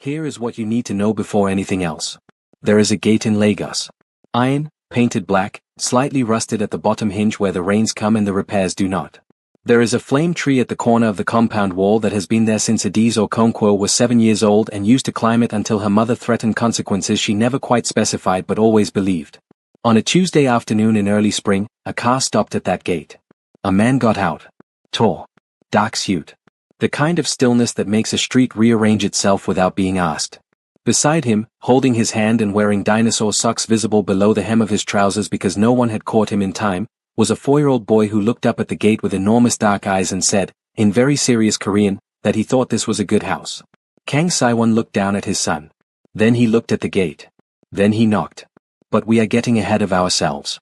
Here is what you need to know before anything else. There is a gate in Lagos. Iron, painted black, slightly rusted at the bottom hinge where the rains come and the repairs do not. There is a flame tree at the corner of the compound wall that has been there since Adiz Okonkwo was 7 years old and used to climb it until her mother threatened consequences she never quite specified but always believed. On a Tuesday afternoon in early spring, a car stopped at that gate. A man got out. Tall. Dark suit. The kind of stillness that makes a street rearrange itself without being asked. Beside him, holding his hand and wearing dinosaur socks visible below the hem of his trousers because no one had caught him in time, was a 4-year-old boy who looked up at the gate with enormous dark eyes and said, in very serious Korean, that he thought this was a good house. Kang Saiwon looked down at his son. Then he looked at the gate. Then he knocked. But we are getting ahead of ourselves.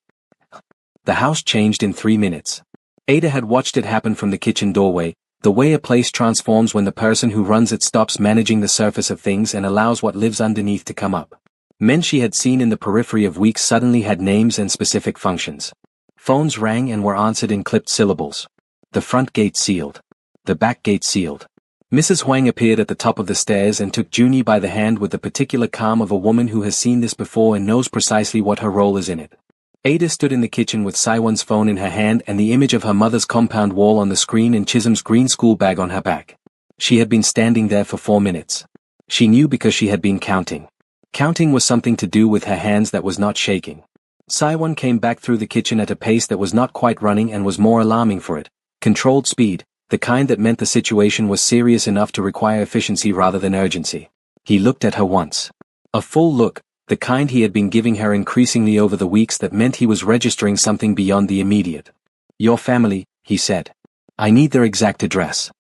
The house changed in 3 minutes. Ada had watched it happen from the kitchen doorway, the way a place transforms when the person who runs it stops managing the surface of things and allows what lives underneath to come up. Men she had seen in the periphery of weeks suddenly had names and specific functions. Phones rang and were answered in clipped syllables. The front gate sealed. The back gate sealed. Mrs. Huang appeared at the top of the stairs and took Junie by the hand with the particular calm of a woman who has seen this before and knows precisely what her role is in it. Ada stood in the kitchen with Saiwon's phone in her hand and the image of her mother's compound wall on the screen and Chisholm's green school bag on her back. She had been standing there for 4 minutes. She knew because she had been counting. Counting was something to do with her hands that was not shaking. Saiwon came back through the kitchen at a pace that was not quite running and was more alarming for it. Controlled speed, the kind that meant the situation was serious enough to require efficiency rather than urgency. He looked at her once. A full look, the kind he had been giving her increasingly over the weeks that meant he was registering something beyond the immediate. Your family, he said. I need their exact address.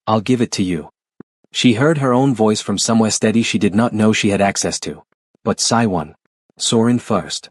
I'll give it to you. She heard her own voice from somewhere steady she did not know she had access to. But Saiwon. Sorin first.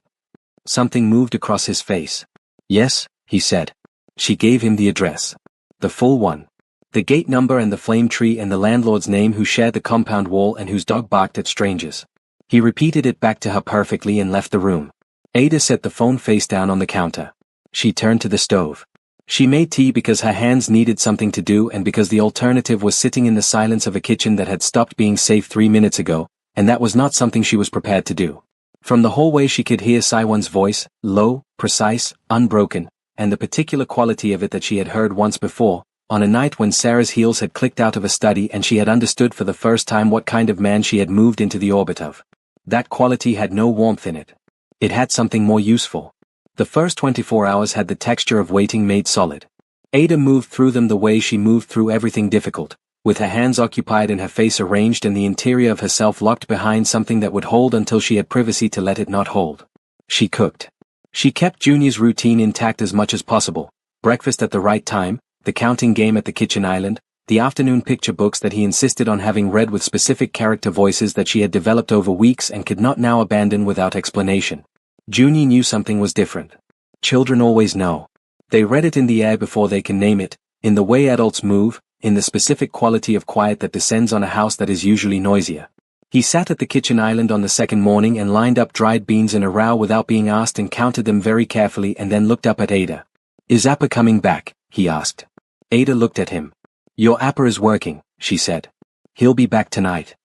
Something moved across his face. Yes, he said. She gave him the address. The full one. The gate number and the flame tree and the landlord's name who shared the compound wall and whose dog barked at strangers. He repeated it back to her perfectly and left the room. Ada set the phone face down on the counter. She turned to the stove. She made tea because her hands needed something to do and because the alternative was sitting in the silence of a kitchen that had stopped being safe 3 minutes ago, and that was not something she was prepared to do. From the hallway she could hear Saiwon's voice, low, precise, unbroken, and the particular quality of it that she had heard once before, on a night when Sarah's heels had clicked out of a study and she had understood for the first time what kind of man she had moved into the orbit of. That quality had no warmth in it. It had something more useful. The first 24 hours had the texture of waiting made solid. Ada moved through them the way she moved through everything difficult, with her hands occupied and her face arranged and the interior of herself locked behind something that would hold until she had privacy to let it not hold. She cooked. She kept Junie's routine intact as much as possible, breakfast at the right time, the counting game at the kitchen island, the afternoon picture books that he insisted on having read with specific character voices that she had developed over weeks and could not now abandon without explanation. Junie knew something was different. Children always know. They read it in the air before they can name it, in the way adults move, in the specific quality of quiet that descends on a house that is usually noisier. He sat at the kitchen island on the second morning and lined up dried beans in a row without being asked and counted them very carefully and then looked up at Ada. Is Appa coming back? He asked. Ada looked at him. Your Appa is working, she said. He'll be back tonight.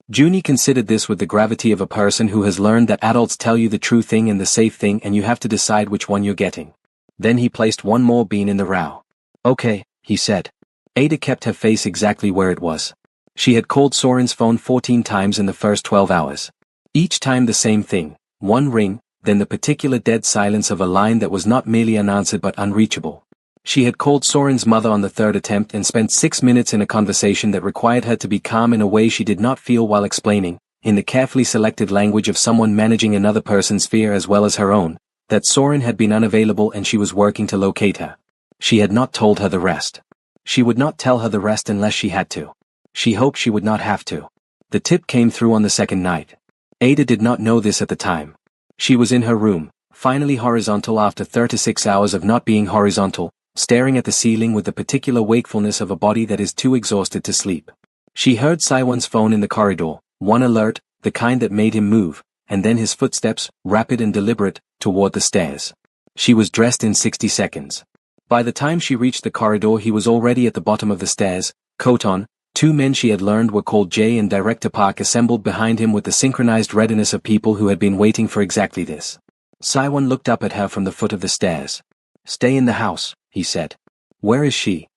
Junie considered this with the gravity of a person who has learned that adults tell you the true thing and the safe thing and you have to decide which one you're getting. Then he placed one more bean in the row. Okay, he said. Ada kept her face exactly where it was. She had called Soren's phone 14 times in the first 12 hours. Each time the same thing, one ring, then the particular dead silence of a line that was not merely unanswered but unreachable. She had called Soren's mother on the third attempt and spent 6 minutes in a conversation that required her to be calm in a way she did not feel while explaining, in the carefully selected language of someone managing another person's fear as well as her own, that Soren had been unavailable and she was working to locate her. She had not told her the rest. She would not tell her the rest unless she had to. She hoped she would not have to. The tip came through on the second night. Ada did not know this at the time. She was in her room, finally horizontal after 36 hours of not being horizontal, staring at the ceiling with the particular wakefulness of a body that is too exhausted to sleep. She heard Saiwon's phone in the corridor, one alert, the kind that made him move, and then his footsteps, rapid and deliberate, toward the stairs. She was dressed in 60 seconds. By the time she reached the corridor he was already at the bottom of the stairs, coat on, Two men she had learned were called Jay and Director Park assembled behind him with the synchronized readiness of people who had been waiting for exactly this. Saiwon looked up at her from the foot of the stairs. "Stay in the house," he said. "Where is she?"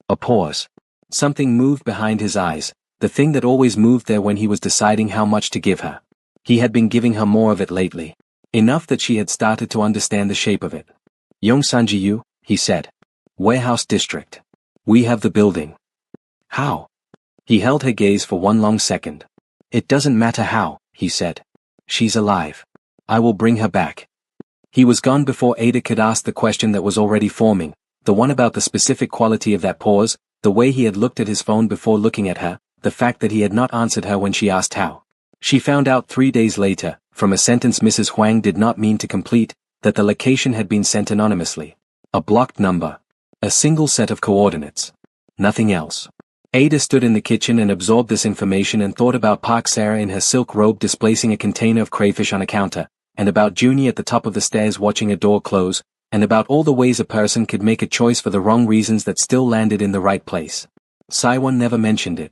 A pause. Something moved behind his eyes, the thing that always moved there when he was deciding how much to give her. He had been giving her more of it lately. Enough that she had started to understand the shape of it. "Yongsanjiu," he said. "Warehouse district. We have the building." "How?" He held her gaze for one long second. "It doesn't matter how," he said. "She's alive. I will bring her back." He was gone before Ada could ask the question that was already forming, the one about the specific quality of that pause, the way he had looked at his phone before looking at her, the fact that he had not answered her when she asked how. She found out 3 days later, from a sentence Mrs. Huang did not mean to complete, that the location had been sent anonymously. A blocked number. A single set of coordinates. Nothing else. Ada stood in the kitchen and absorbed this information and thought about Park Sarah in her silk robe displacing a container of crayfish on a counter, and about Junie at the top of the stairs watching a door close, and about all the ways a person could make a choice for the wrong reasons that still landed in the right place. Saiwon never mentioned it.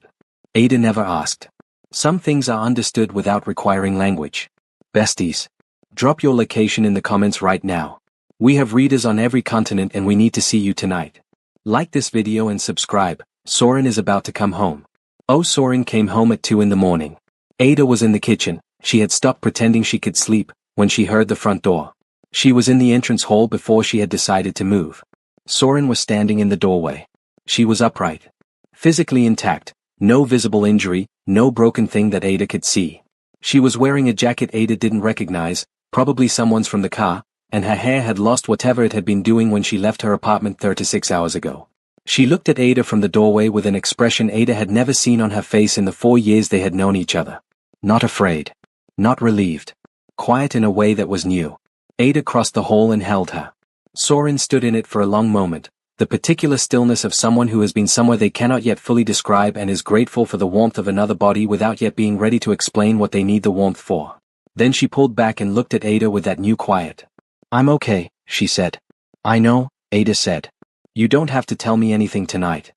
Ada never asked. Some things are understood without requiring language. Besties. Drop your location in the comments right now. We have readers on every continent and we need to see you tonight. Like this video and subscribe. Soren is about to come home. Oh, Soren came home at 2 in the morning. Ada was in the kitchen. She had stopped pretending she could sleep when she heard the front door. She was in the entrance hall before she had decided to move. Soren was standing in the doorway. She was upright. Physically intact, no visible injury, no broken thing that Ada could see. She was wearing a jacket Ada didn't recognize, probably someone's from the car, and her hair had lost whatever it had been doing when she left her apartment 36 hours ago. She looked at Ada from the doorway with an expression Ada had never seen on her face in the 4 years they had known each other. Not afraid. Not relieved. Quiet in a way that was new. Ada crossed the hall and held her. Soren stood in it for a long moment, the particular stillness of someone who has been somewhere they cannot yet fully describe and is grateful for the warmth of another body without yet being ready to explain what they need the warmth for. Then she pulled back and looked at Ada with that new quiet. "I'm okay," she said. "I know," Ada said. "You don't have to tell me anything tonight."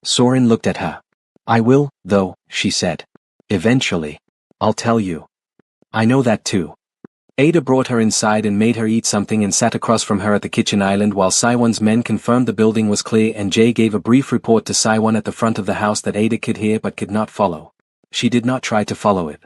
Soren looked at her. "I will, though," she said. "Eventually. I'll tell you." "I know that too." Ada brought her inside and made her eat something and sat across from her at the kitchen island while Saiwon's men confirmed the building was clear and Jay gave a brief report to Saiwon at the front of the house that Ada could hear but could not follow. She did not try to follow it.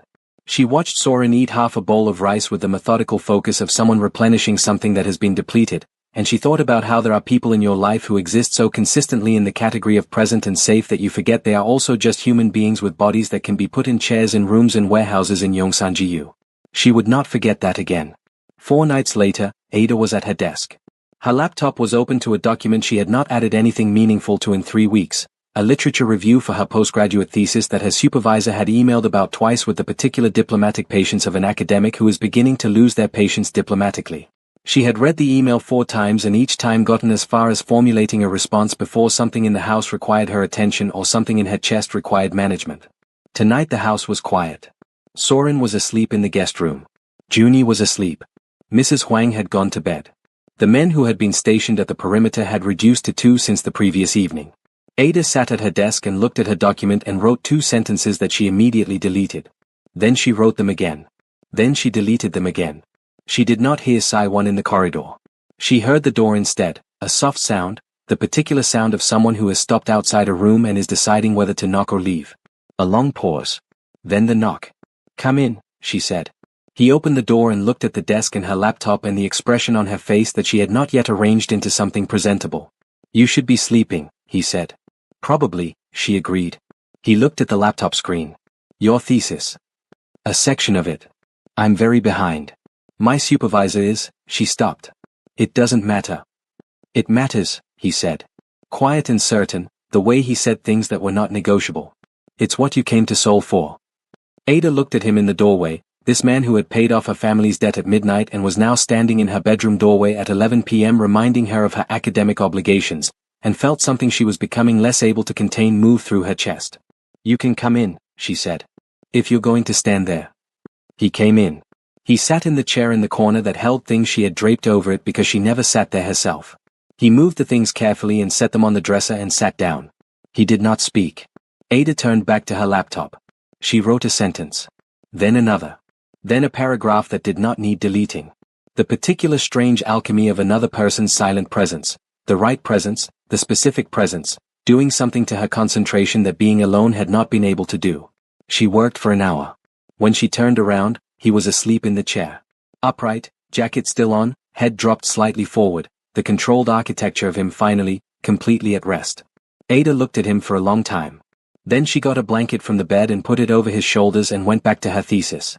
She watched Soren eat half a bowl of rice with the methodical focus of someone replenishing something that has been depleted, and she thought about how there are people in your life who exist so consistently in the category of present and safe that you forget they are also just human beings with bodies that can be put in chairs in rooms and warehouses in Yongsanjiu. She would not forget that again. 4 nights later, Ada was at her desk. Her laptop was open to a document she had not added anything meaningful to in 3 weeks, a literature review for her postgraduate thesis that her supervisor had emailed about twice with the particular diplomatic patience of an academic who is beginning to lose their patience diplomatically. She had read the email 4 times and each time gotten as far as formulating a response before something in the house required her attention or something in her chest required management. Tonight the house was quiet. Soren was asleep in the guest room. Junie was asleep. Mrs. Huang had gone to bed. The men who had been stationed at the perimeter had reduced to 2 since the previous evening. Ada sat at her desk and looked at her document and wrote 2 sentences that she immediately deleted. Then she wrote them again. Then she deleted them again. She did not hear Saiwon in the corridor. She heard the door instead, a soft sound, the particular sound of someone who has stopped outside a room and is deciding whether to knock or leave. A long pause. Then the knock. "Come in," she said. He opened the door and looked at the desk and her laptop and the expression on her face that she had not yet arranged into something presentable. "You should be sleeping," he said. "Probably," she agreed. He looked at the laptop screen. "Your thesis." "A section of it. I'm very behind. My supervisor is," she stopped. "It doesn't matter." "It matters," he said. Quiet and certain, the way he said things that were not negotiable. "It's what you came to Seoul for." Ada looked at him in the doorway, this man who had paid off her family's debt at midnight and was now standing in her bedroom doorway at 11 p.m. reminding her of her academic obligations, and felt something she was becoming less able to contain move through her chest. "You can come in," she said. "If you're going to stand there." He came in. He sat in the chair in the corner that held things she had draped over it because she never sat there herself. He moved the things carefully and set them on the dresser and sat down. He did not speak. Ada turned back to her laptop. She wrote a sentence. Then another. Then a paragraph that did not need deleting. The particular strange alchemy of another person's silent presence, the right presence, the specific presence, doing something to her concentration that being alone had not been able to do. She worked for an hour. When she turned around, he was asleep in the chair. Upright, jacket still on, head dropped slightly forward, the controlled architecture of him finally, completely at rest. Ada looked at him for a long time. Then she got a blanket from the bed and put it over his shoulders and went back to her thesis.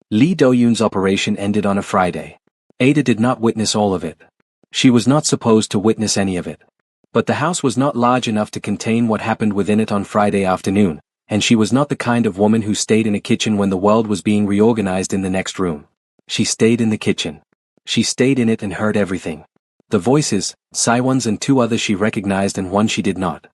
Lee Do-yoon's operation ended on a Friday. Ada did not witness all of it. She was not supposed to witness any of it. But the house was not large enough to contain what happened within it on Friday afternoon, and she was not the kind of woman who stayed in a kitchen when the world was being reorganized in the next room. She stayed in the kitchen. She stayed in it and heard everything. The voices, Siwon's and two others she recognized and one she did not.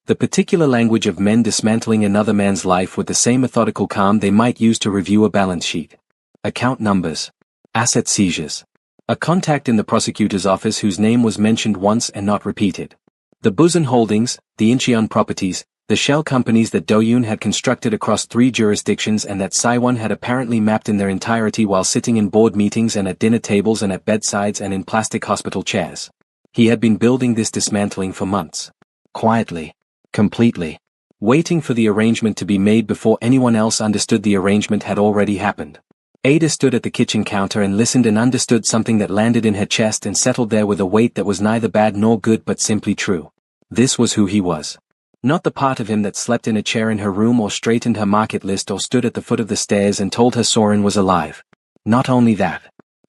The particular language of men dismantling another man's life with the same methodical calm they might use to review a balance sheet. Account numbers. Asset seizures. A contact in the prosecutor's office whose name was mentioned once and not repeated. The Busan Holdings, the Incheon properties, the shell companies that Do-yoon had constructed across 3 jurisdictions and that Siwon had apparently mapped in their entirety while sitting in board meetings and at dinner tables and at bedsides and in plastic hospital chairs. He had been building this dismantling for months. Quietly. Completely. Waiting for the arrangement to be made before anyone else understood the arrangement had already happened. Ada stood at the kitchen counter and listened and understood something that landed in her chest and settled there with a weight that was neither bad nor good but simply true. This was who he was. Not the part of him that slept in a chair in her room or straightened her market list or stood at the foot of the stairs and told her Soren was alive. Not only that.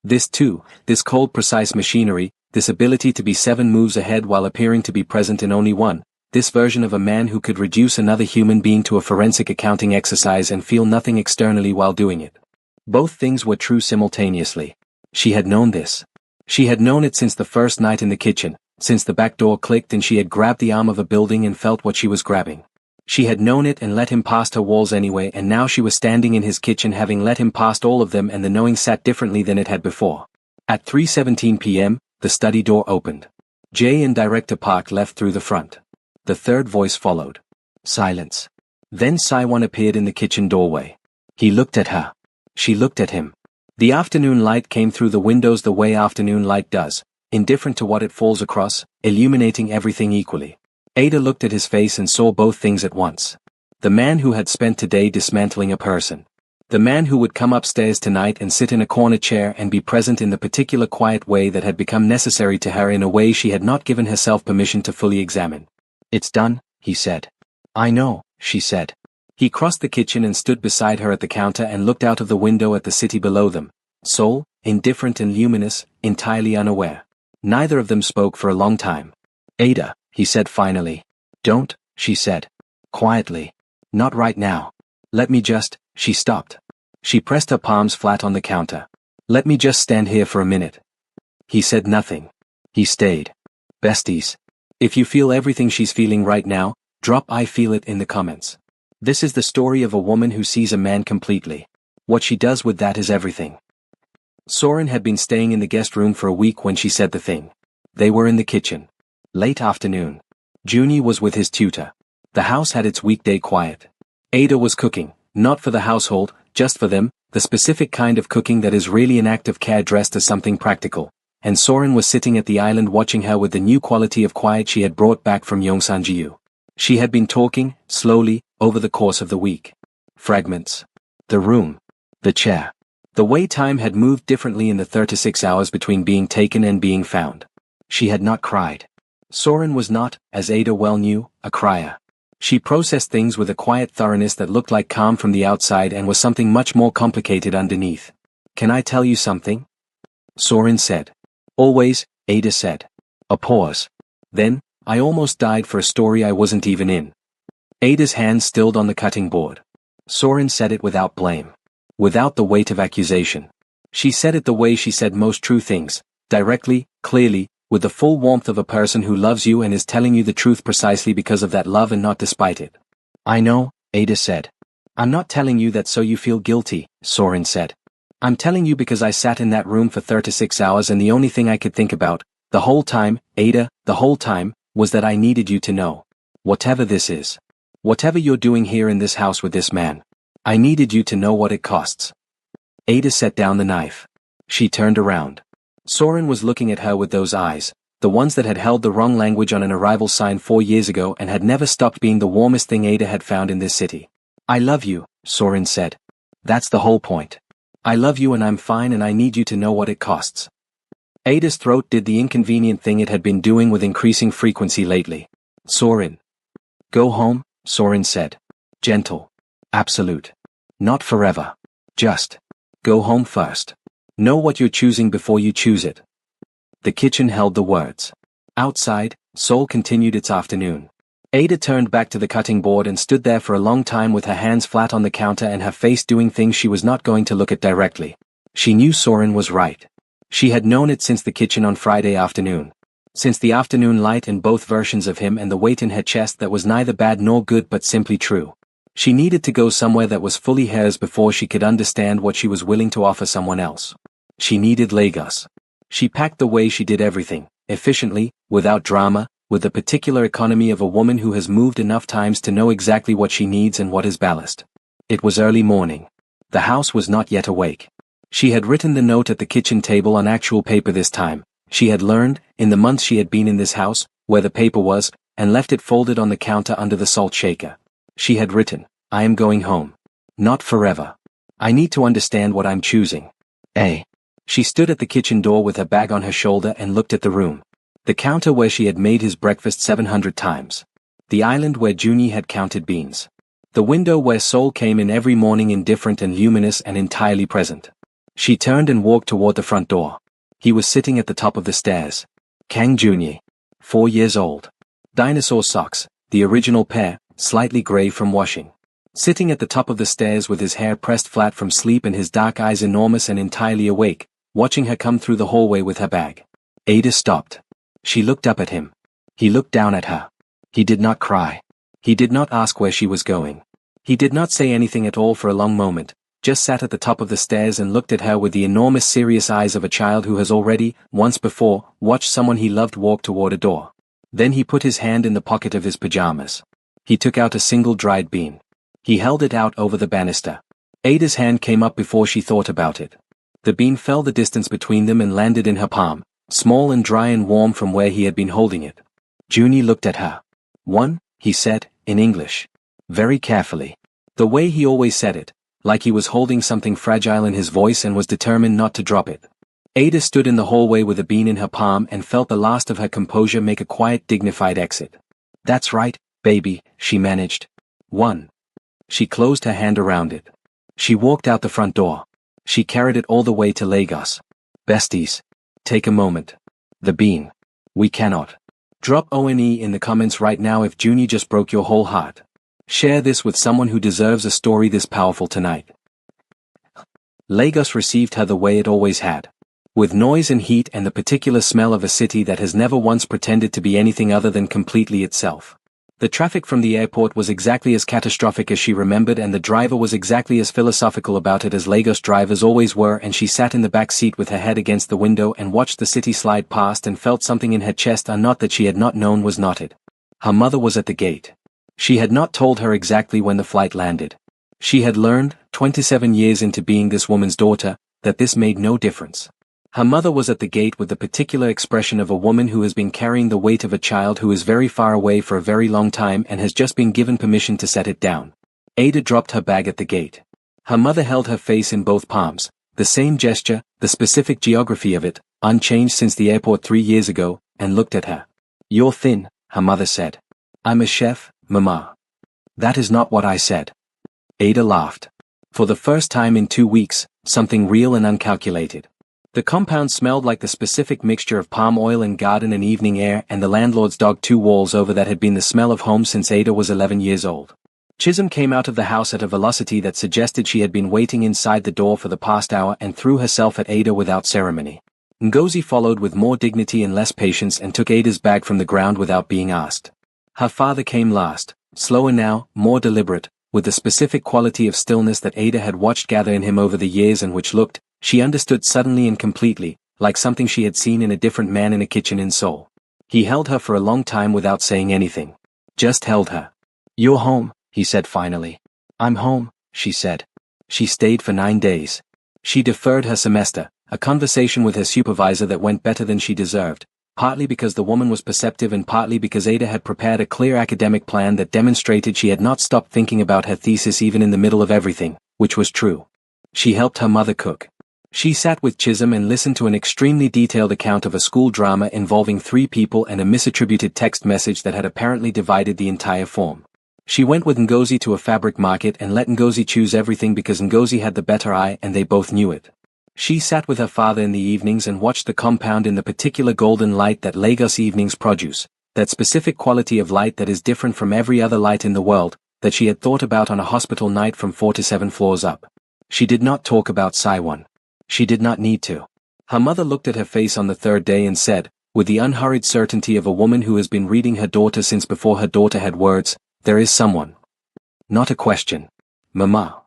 This too, this cold precise machinery, this ability to be 7 moves ahead while appearing to be present in only one. This version of a man who could reduce another human being to a forensic accounting exercise and feel nothing externally while doing it. Both things were true simultaneously. She had known this. She had known it since the first night in the kitchen, since the back door clicked and she had grabbed the arm of a building and felt what she was grabbing. She had known it and let him past her walls anyway, and now she was standing in his kitchen having let him past all of them, and the knowing sat differently than it had before. At 3:17 p.m., the study door opened. Jay and Director Park left through the front. The third voice followed. Silence. Then Siwon appeared in the kitchen doorway. He looked at her. She looked at him. The afternoon light came through the windows the way afternoon light does, indifferent to what it falls across, illuminating everything equally. Ada looked at his face and saw both things at once. The man who had spent today dismantling a person. The man who would come upstairs tonight and sit in a corner chair and be present in the particular quiet way that had become necessary to her in a way she had not given herself permission to fully examine. It's done, he said. I know, she said. He crossed the kitchen and stood beside her at the counter and looked out of the window at the city below them. Seoul, indifferent and luminous, entirely unaware. Neither of them spoke for a long time. Ada, he said finally. Don't, she said. Quietly. Not right now. Let me just, she stopped. She pressed her palms flat on the counter. Let me just stand here for a minute. He said nothing. He stayed. Besties. If you feel everything she's feeling right now, drop I feel it in the comments. This is the story of a woman who sees a man completely. What she does with that is everything. Soren had been staying in the guest room for a week when she said the thing. They were in the kitchen. Late afternoon. Junie was with his tutor. The house had its weekday quiet. Ada was cooking, not for the household, just for them, the specific kind of cooking that is really an act of care dressed as something practical. And Soren was sitting at the island watching her with the new quality of quiet she had brought back from Yongsan-jiu. She had been talking, slowly, over the course of the week. Fragments. The room. The chair. The way time had moved differently in the 36 hours between being taken and being found. She had not cried. Soren was not, as Ada well knew, a crier. She processed things with a quiet thoroughness that looked like calm from the outside and was something much more complicated underneath. Can I tell you something? Soren said. Always, Ada said. A pause. Then, I almost died for a story I wasn't even in. Ada's hand stilled on the cutting board. Soren said it without blame. Without the weight of accusation. She said it the way she said most true things, directly, clearly, with the full warmth of a person who loves you and is telling you the truth precisely because of that love and not despite it. I know, Ada said. I'm not telling you that so you feel guilty, Soren said. I'm telling you because I sat in that room for 36 hours and the only thing I could think about, the whole time, Ada, the whole time, was that I needed you to know. Whatever this is. Whatever you're doing here in this house with this man, I needed you to know what it costs. Ada set down the knife. She turned around. Soren was looking at her with those eyes, the ones that had held the wrong language on an arrival sign 4 years ago and had never stopped being the warmest thing Ada had found in this city. I love you, Soren said. That's the whole point. I love you and I'm fine and I need you to know what it costs. Ada's throat did the inconvenient thing it had been doing with increasing frequency lately. Soren. Go home, Soren said. Gentle. Absolute. Not forever. Just. Go home first. Know what you're choosing before you choose it. The kitchen held the words. Outside, Seoul continued its afternoon. Ada turned back to the cutting board and stood there for a long time with her hands flat on the counter and her face doing things she was not going to look at directly. She knew Soren was right. She had known it since the kitchen on Friday afternoon. Since the afternoon light in both versions of him and the weight in her chest that was neither bad nor good but simply true. She needed to go somewhere that was fully hers before she could understand what she was willing to offer someone else. She needed Lagos. She packed the way she did everything, efficiently, without drama, with the particular economy of a woman who has moved enough times to know exactly what she needs and what is ballast. It was early morning. The house was not yet awake. She had written the note at the kitchen table on actual paper this time. She had learned, in the months she had been in this house, where the paper was, and left it folded on the counter under the salt shaker. She had written, I am going home. Not forever. I need to understand what I'm choosing. She stood at the kitchen door with her bag on her shoulder and looked at the room. The counter where she had made his breakfast 700 times. The island where Junie had counted beans. The window where Seoul came in every morning indifferent and luminous and entirely present. She turned and walked toward the front door. He was sitting at the top of the stairs. Kang Junie. 4 years old. Dinosaur socks, the original pair, slightly gray from washing. Sitting at the top of the stairs with his hair pressed flat from sleep and his dark eyes enormous and entirely awake, watching her come through the hallway with her bag. Ada stopped. She looked up at him. He looked down at her. He did not cry. He did not ask where she was going. He did not say anything at all for a long moment, just sat at the top of the stairs and looked at her with the enormous serious eyes of a child who has already, once before, watched someone he loved walk toward a door. Then he put his hand in the pocket of his pajamas. He took out a single dried bean. He held it out over the banister. Ada's hand came up before she thought about it. The bean fell the distance between them and landed in her palm, small and dry and warm from where he had been holding it. Junie looked at her. One, he said, in English. Very carefully. The way he always said it, like he was holding something fragile in his voice and was determined not to drop it. Ada stood in the hallway with a bean in her palm and felt the last of her composure make a quiet, dignified exit. That's right, baby, she managed. One. She closed her hand around it. She walked out the front door. She carried it all the way to Lagos. Besties. Take a moment. The bean. We cannot. Drop ONE in the comments right now if Junie just broke your whole heart. Share this with someone who deserves a story this powerful tonight. Lagos received her the way it always had. With noise and heat and the particular smell of a city that has never once pretended to be anything other than completely itself. The traffic from the airport was exactly as catastrophic as she remembered and the driver was exactly as philosophical about it as Lagos drivers always were, and she sat in the back seat with her head against the window and watched the city slide past and felt something in her chest, a knot that she had not known was knotted. Her mother was at the gate. She had not told her exactly when the flight landed. She had learned, 27 years into being this woman's daughter, that this made no difference. Her mother was at the gate with the particular expression of a woman who has been carrying the weight of a child who is very far away for a very long time and has just been given permission to set it down. Ada dropped her bag at the gate. Her mother held her face in both palms, the same gesture, the specific geography of it, unchanged since the airport 3 years ago, and looked at her. You're thin, her mother said. I'm a chef, Mama. That is not what I said. Ada laughed. For the first time in 2 weeks, something real and uncalculated. The compound smelled like the specific mixture of palm oil and garden and evening air, and the landlord's dog 2 walls over that had been the smell of home since Ada was 11 years old. Chisholm came out of the house at a velocity that suggested she had been waiting inside the door for the past hour and threw herself at Ada without ceremony. Ngozi followed with more dignity and less patience and took Ada's bag from the ground without being asked. Her father came last, slower now, more deliberate, with the specific quality of stillness that Ada had watched gather in him over the years and which looked, she understood suddenly and completely, like something she had seen in a different man in a kitchen in Seoul. He held her for a long time without saying anything. Just held her. You're home, he said finally. I'm home, she said. She stayed for 9 days. She deferred her semester, a conversation with her supervisor that went better than she deserved, partly because the woman was perceptive and partly because Ada had prepared a clear academic plan that demonstrated she had not stopped thinking about her thesis even in the middle of everything, which was true. She helped her mother cook. She sat with Chisholm and listened to an extremely detailed account of a school drama involving 3 people and a misattributed text message that had apparently divided the entire form. She went with Ngozi to a fabric market and let Ngozi choose everything because Ngozi had the better eye and they both knew it. She sat with her father in the evenings and watched the compound in the particular golden light that Lagos evenings produce, that specific quality of light that is different from every other light in the world, that she had thought about on a hospital night from 4 to 7 floors up. She did not talk about Saiwan. She did not need to. Her mother looked at her face on the 3rd day and said, with the unhurried certainty of a woman who has been reading her daughter since before her daughter had words, "There is someone." Not a question. "Mama."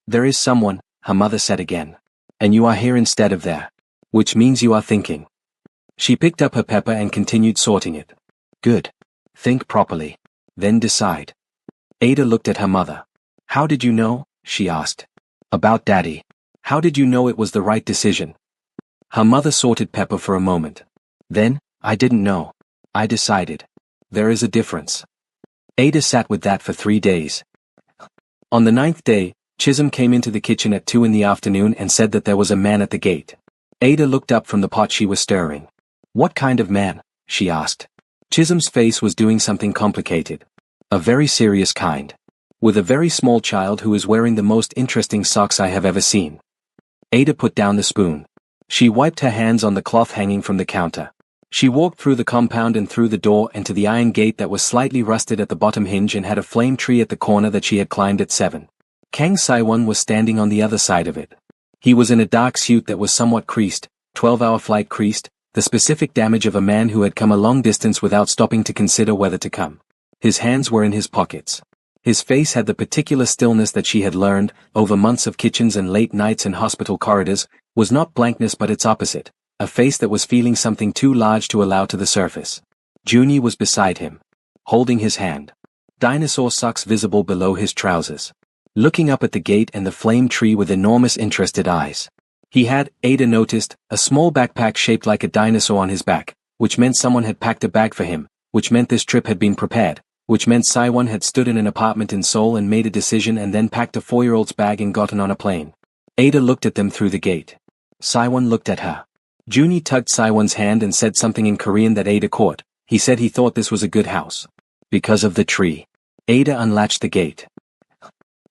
"There is someone," her mother said again. "And you are here instead of there. Which means you are thinking." She picked up her pepper and continued sorting it. "Good. Think properly. Then decide." Ada looked at her mother. "How did you know?" she asked. "About Daddy. How did you know it was the right decision?" Her mother sorted pepper for a moment. "Then, I didn't know. I decided. There is a difference." Ada sat with that for 3 days. On the 9th day, Chisholm came into the kitchen at 2 in the afternoon and said that there was a man at the gate. Ada looked up from the pot she was stirring. "What kind of man?" she asked. Chisholm's face was doing something complicated. "A very serious kind. With a very small child who is wearing the most interesting socks I have ever seen." Ada put down the spoon. She wiped her hands on the cloth hanging from the counter. She walked through the compound and through the door and to the iron gate that was slightly rusted at the bottom hinge and had a flame tree at the corner that she had climbed at 7. Kang Saiwan was standing on the other side of it. He was in a dark suit that was somewhat creased, 12-hour flight creased, the specific damage of a man who had come a long distance without stopping to consider whether to come. His hands were in his pockets. His face had the particular stillness that she had learned, over months of kitchens and late nights in hospital corridors, was not blankness but its opposite, a face that was feeling something too large to allow to the surface. Junie was beside him, holding his hand. Dinosaur socks visible below his trousers. Looking up at the gate and the flame tree with enormous interested eyes. He had, Ada noticed, a small backpack shaped like a dinosaur on his back, which meant someone had packed a bag for him, which meant this trip had been prepared, which meant Saiwan had stood in an apartment in Seoul and made a decision and then packed a 4-year-old's bag and gotten on a plane. Ada looked at them through the gate. Saiwan looked at her. Junie tugged Saiwan's hand and said something in Korean that Ada caught. He said he thought this was a good house. Because of the tree. Ada unlatched the gate.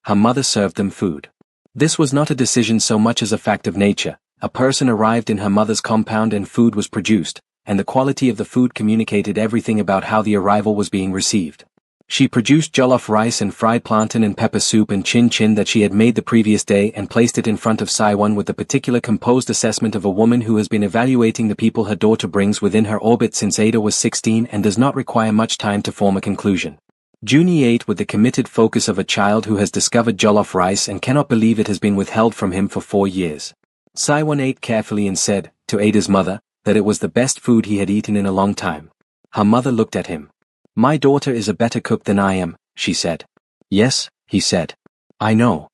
Her mother served them food. This was not a decision so much as a fact of nature. A person arrived in her mother's compound and food was produced, and the quality of the food communicated everything about how the arrival was being received. She produced jollof rice and fried plantain and pepper soup and chin-chin that she had made the previous day and placed it in front of Saiwan with the particular composed assessment of a woman who has been evaluating the people her daughter brings within her orbit since Ada was 16 and does not require much time to form a conclusion. Junie ate with the committed focus of a child who has discovered jollof rice and cannot believe it has been withheld from him for 4 years. Saiwan ate carefully and said, to Ada's mother, that it was the best food he had eaten in a long time. Her mother looked at him. "My daughter is a better cook than I am," she said. "Yes," he said. "I know."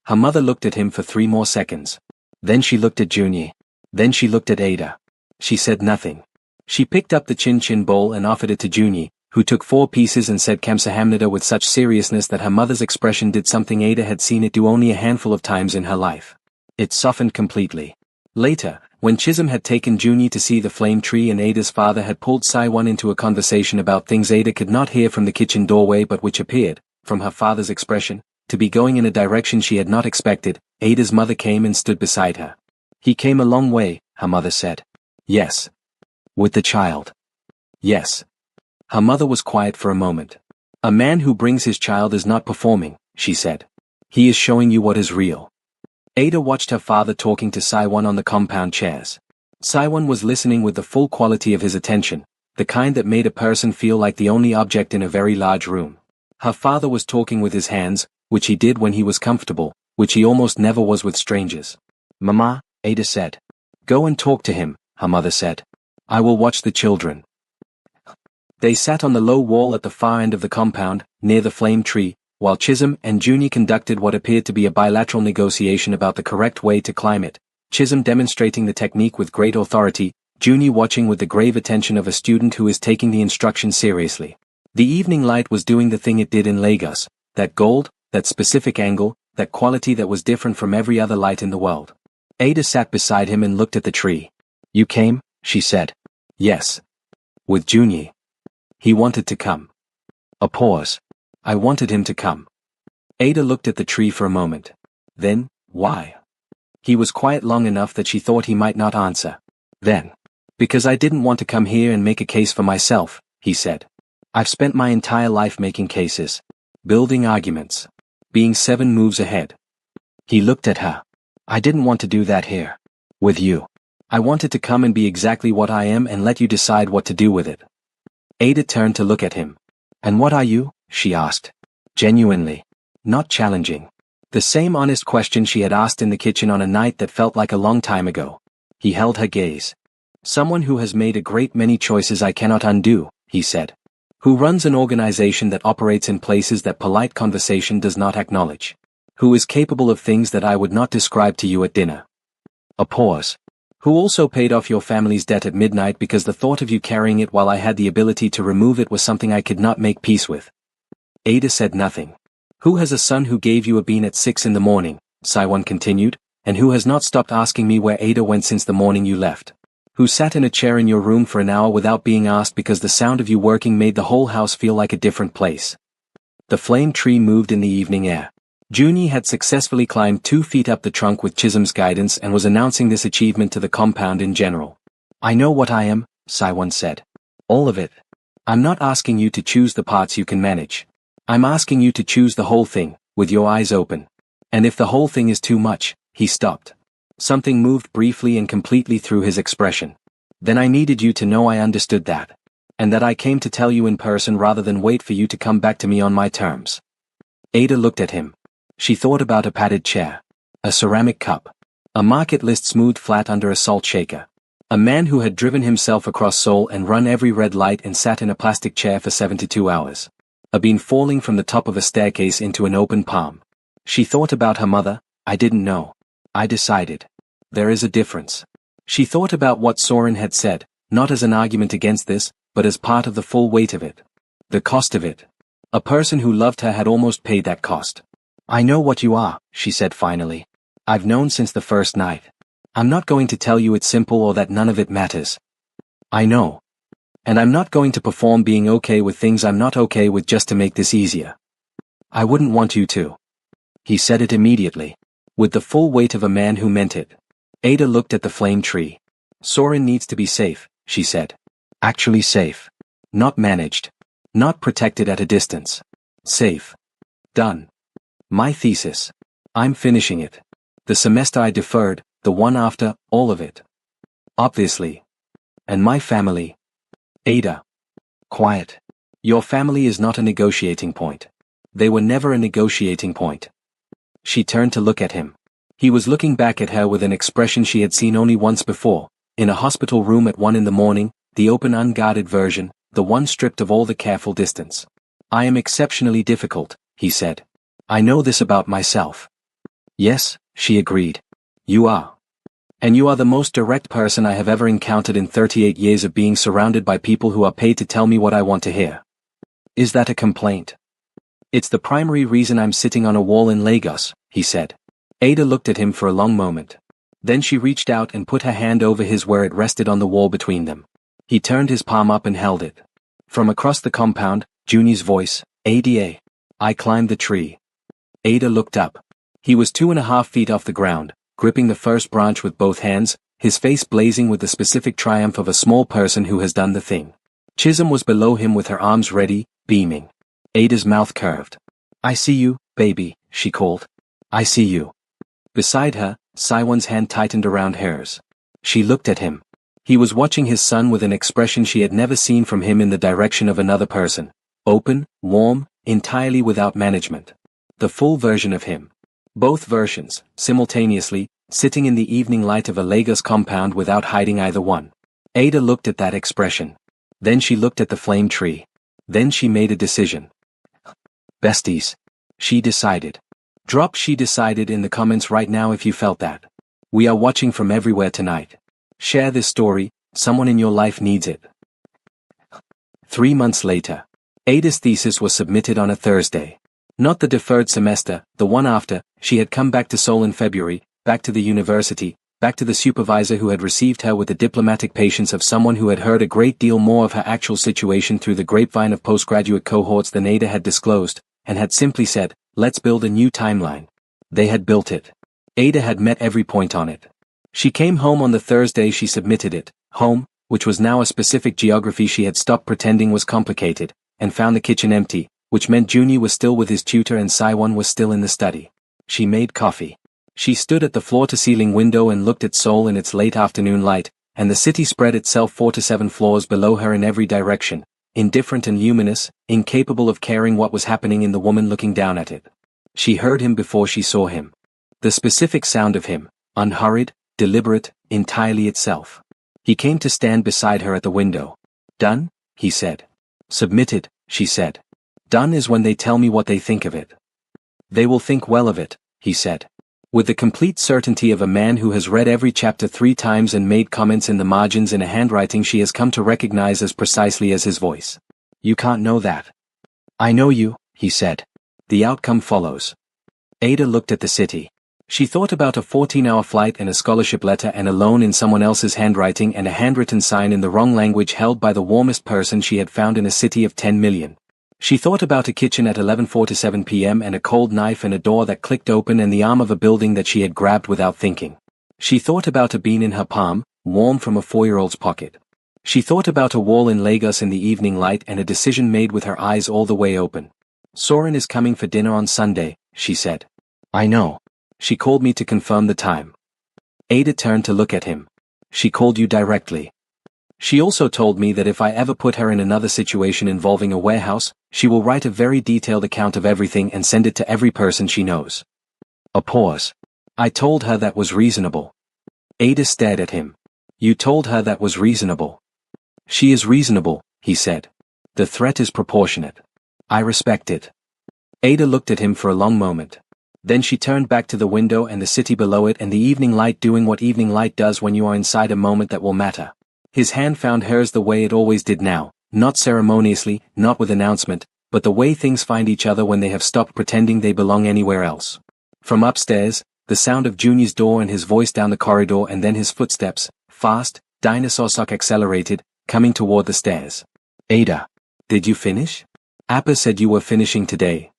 Her mother looked at him for 3 more seconds. Then she looked at Junie. Then she looked at Ada. She said nothing. She picked up the chin-chin bowl and offered it to Junie, who took 4 pieces and said Kamsahamnida with such seriousness that her mother's expression did something Ada had seen it do only a handful of times in her life. It softened completely. Later, when Chisholm had taken Junie to see the flame tree and Ada's father had pulled Saiwan into a conversation about things Ada could not hear from the kitchen doorway but which appeared, from her father's expression, to be going in a direction she had not expected, Ada's mother came and stood beside her. "He came a long way," her mother said. "Yes." "With the child." "Yes." Her mother was quiet for a moment. "A man who brings his child is not performing," she said. "He is showing you what is real." Ada watched her father talking to Saiwan on the compound chairs. Saiwan was listening with the full quality of his attention, the kind that made a person feel like the only object in a very large room. Her father was talking with his hands, which he did when he was comfortable, which he almost never was with strangers. "Mama," Ada said. "Go and talk to him," her mother said. "I will watch the children." They sat on the low wall at the far end of the compound, near the flame tree, while Chisholm and Junie conducted what appeared to be a bilateral negotiation about the correct way to climb it, Chisholm demonstrating the technique with great authority, Junie watching with the grave attention of a student who is taking the instruction seriously. The evening light was doing the thing it did in Lagos, that gold, that specific angle, that quality that was different from every other light in the world. Ada sat beside him and looked at the tree. "You came?" she said. "Yes. With Junie. He wanted to come." A pause. "I wanted him to come." Ada looked at the tree for a moment. Then, "Why?" He was quiet long enough that she thought he might not answer. Then, "Because I didn't want to come here and make a case for myself," he said. "I've spent my entire life making cases. Building arguments. Being 7 moves ahead." He looked at her. "I didn't want to do that here. With you. I wanted to come and be exactly what I am and let you decide what to do with it." Ada turned to look at him. "And what are you?" she asked. Genuinely. Not challenging. The same honest question she had asked in the kitchen on a night that felt like a long time ago. He held her gaze. "Someone who has made a great many choices I cannot undo," he said. "Who runs an organization that operates in places that polite conversation does not acknowledge. Who is capable of things that I would not describe to you at dinner." A pause. "Who also paid off your family's debt at midnight because the thought of you carrying it while I had the ability to remove it was something I could not make peace with." Ada said nothing. "Who has a son who gave you a bean at 6 in the morning, Saiwan continued, and who has not stopped asking me where Ada went since the morning you left? Who sat in a chair in your room for an hour without being asked because the sound of you working made the whole house feel like a different place?" The flame tree moved in the evening air. Junie had successfully climbed 2 feet up the trunk with Chisholm's guidance and was announcing this achievement to the compound in general. "I know what I am," Saiwan said. "All of it. I'm not asking you to choose the parts you can manage. I'm asking you to choose the whole thing, with your eyes open. And if the whole thing is too much," he stopped. Something moved briefly and completely through his expression. "Then I needed you to know I understood that. And that I came to tell you in person rather than wait for you to come back to me on my terms." Ada looked at him. She thought about a padded chair. A ceramic cup. A market list smoothed flat under a salt shaker. A man who had driven himself across Seoul and run every red light and sat in a plastic chair for 72 hours. A bean falling from the top of a staircase into an open palm. She thought about her mother. "I didn't know. I decided. There is a difference." She thought about what Soren had said, not as an argument against this, but as part of the full weight of it. The cost of it. A person who loved her had almost paid that cost. "I know what you are," she said finally. "I've known since the first night. I'm not going to tell you it's simple or that none of it matters. I know. And I'm not going to perform being okay with things I'm not okay with just to make this easier. I wouldn't want you to." He said it immediately. With the full weight of a man who meant it. Ada looked at the flame tree. "Soren needs to be safe," she said. "Actually safe. Not managed. Not protected at a distance. Safe. Done. My thesis. I'm finishing it. The semester I deferred, the one after, all of it. Obviously. And my family." "Ada." Quiet. "Your family is not a negotiating point. They were never a negotiating point." She turned to look at him. He was looking back at her with an expression she had seen only once before, in a hospital room at 1 in the morning, the open unguarded version, the one stripped of all the careful distance. "I am exceptionally difficult," he said. "I know this about myself." "Yes," she agreed. "You are. And you are the most direct person I have ever encountered in 38 years of being surrounded by people who are paid to tell me what I want to hear. Is that a complaint?" "It's the primary reason I'm sitting on a wall in Lagos," he said. Ada looked at him for a long moment. Then she reached out and put her hand over his where it rested on the wall between them. He turned his palm up and held it. From across the compound, Junie's voice, "Ada. I climbed the tree." Ada looked up. He was 2.5 feet off the ground, gripping the first branch with both hands, his face blazing with the specific triumph of a small person who has done the thing. Chisholm was below him with her arms ready, beaming. Ada's mouth curved. "I see you, baby," she called. "I see you." Beside her, Saiwan's hand tightened around hers. She looked at him. He was watching his son with an expression she had never seen from him in the direction of another person. Open, warm, entirely without management. The full version of him. Both versions, simultaneously, sitting in the evening light of a Lagos compound without hiding either one. Ada looked at that expression. Then she looked at the flame tree. Then she made a decision. Besties. She decided. Drop she decided in the comments right now if you felt that. We are watching from everywhere tonight. Share this story, someone in your life needs it. 3 months later. Ada's thesis was submitted on a Thursday. Not the deferred semester, the one after. She had come back to Seoul in February, back to the university, back to the supervisor who had received her with the diplomatic patience of someone who had heard a great deal more of her actual situation through the grapevine of postgraduate cohorts than Ada had disclosed, and had simply said, let's build a new timeline. They had built it. Ada had met every point on it. She came home on the Thursday she submitted it, home, which was now a specific geography she had stopped pretending was complicated, and found the kitchen empty, which meant Junie was still with his tutor and Saiwon was still in the study. She made coffee. She stood at the floor-to-ceiling window and looked at Seoul in its late afternoon light, and the city spread itself 4 to 7 floors below her in every direction, indifferent and luminous, incapable of caring what was happening in the woman looking down at it. She heard him before she saw him. The specific sound of him, unhurried, deliberate, entirely itself. He came to stand beside her at the window. Done? He said. Submitted, she said. Done is when they tell me what they think of it. They will think well of it, he said. With the complete certainty of a man who has read every chapter 3 times and made comments in the margins in a handwriting she has come to recognize as precisely as his voice. You can't know that. I know you, he said. The outcome follows. Ada looked at the city. She thought about a 14-hour flight and a scholarship letter and a loan in someone else's handwriting and a handwritten sign in the wrong language held by the warmest person she had found in a city of 10 million. She thought about a kitchen at 11:47 p.m. and a cold knife and a door that clicked open and the arm of a building that she had grabbed without thinking. She thought about a bean in her palm, warm from a 4-year-old's pocket. She thought about a wall in Lagos in the evening light and a decision made with her eyes all the way open. Soren is coming for dinner on Sunday, she said. I know. She called me to confirm the time. Ada turned to look at him. She called you directly. She also told me that if I ever put her in another situation involving a warehouse, she will write a very detailed account of everything and send it to every person she knows. A pause. I told her that was reasonable. Ada stared at him. You told her that was reasonable. She is reasonable, he said. The threat is proportionate. I respect it. Ada looked at him for a long moment. Then she turned back to the window and the city below it and the evening light doing what evening light does when you are inside a moment that will matter. His hand found hers the way it always did now, not ceremoniously, not with announcement, but the way things find each other when they have stopped pretending they belong anywhere else. From upstairs, the sound of Junie's door and his voice down the corridor and then his footsteps, fast, dinosaur sock accelerated, coming toward the stairs. Ada. Did you finish? Appa said you were finishing today.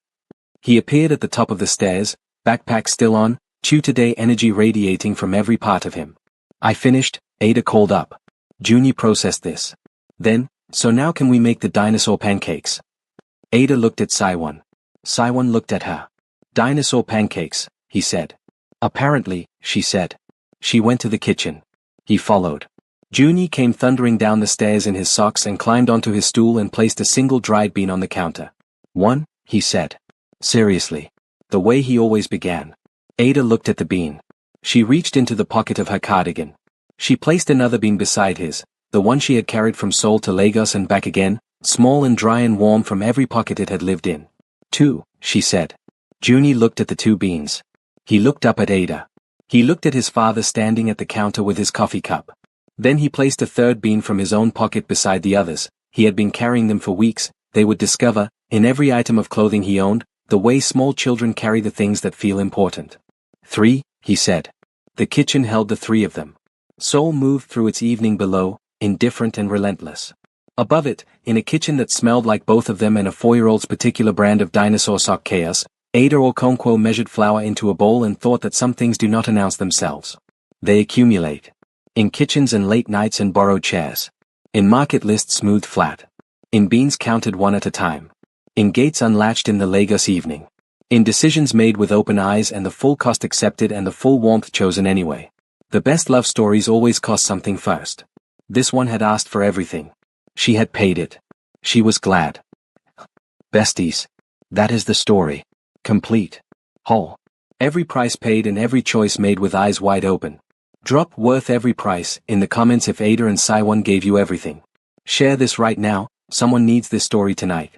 He appeared at the top of the stairs, backpack still on, today energy radiating from every part of him. I finished, Ada called up. Junie processed this. Then, so now can we make the dinosaur pancakes? Ada looked at Saiwon. Saiwon looked at her. Dinosaur pancakes, he said. Apparently, she said. She went to the kitchen. He followed. Junie came thundering down the stairs in his socks and climbed onto his stool and placed a single dried bean on the counter. One, he said. Seriously. The way he always began. Ada looked at the bean. She reached into the pocket of her cardigan. She placed another bean beside his, the one she had carried from Seoul to Lagos and back again, small and dry and warm from every pocket it had lived in. 2, she said. Junie looked at the 2 beans. He looked up at Ada. He looked at his father standing at the counter with his coffee cup. Then he placed a 3rd bean from his own pocket beside the others. He had been carrying them for weeks. They would discover, in every item of clothing he owned, the way small children carry the things that feel important. 3, he said. The kitchen held the 3 of them. Seoul moved through its evening below, indifferent and relentless. Above it, in a kitchen that smelled like both of them and a 4-year-old's particular brand of dinosaur sock chaos, Ada Okonkwo measured flour into a bowl and thought that some things do not announce themselves. They accumulate. In kitchens and late nights and borrowed chairs. In market lists smoothed flat. In beans counted one at a time. In gates unlatched in the Lagos evening. In decisions made with open eyes and the full cost accepted and the full warmth chosen anyway. The best love stories always cost something first. This one had asked for everything. She had paid it. She was glad. Besties. That is the story. Complete. Whole. Every price paid and every choice made with eyes wide open. Drop worth every price in the comments if Ada and Saiwon gave you everything. Share this right now, someone needs this story tonight.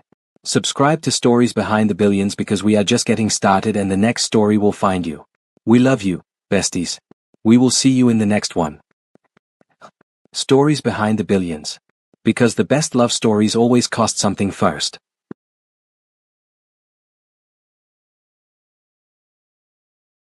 Subscribe to Stories Behind the Billions because we are just getting started and the next story will find you. We love you, besties. We will see you in the next one. Stories Behind the Billions. Because the best love stories always cost something first.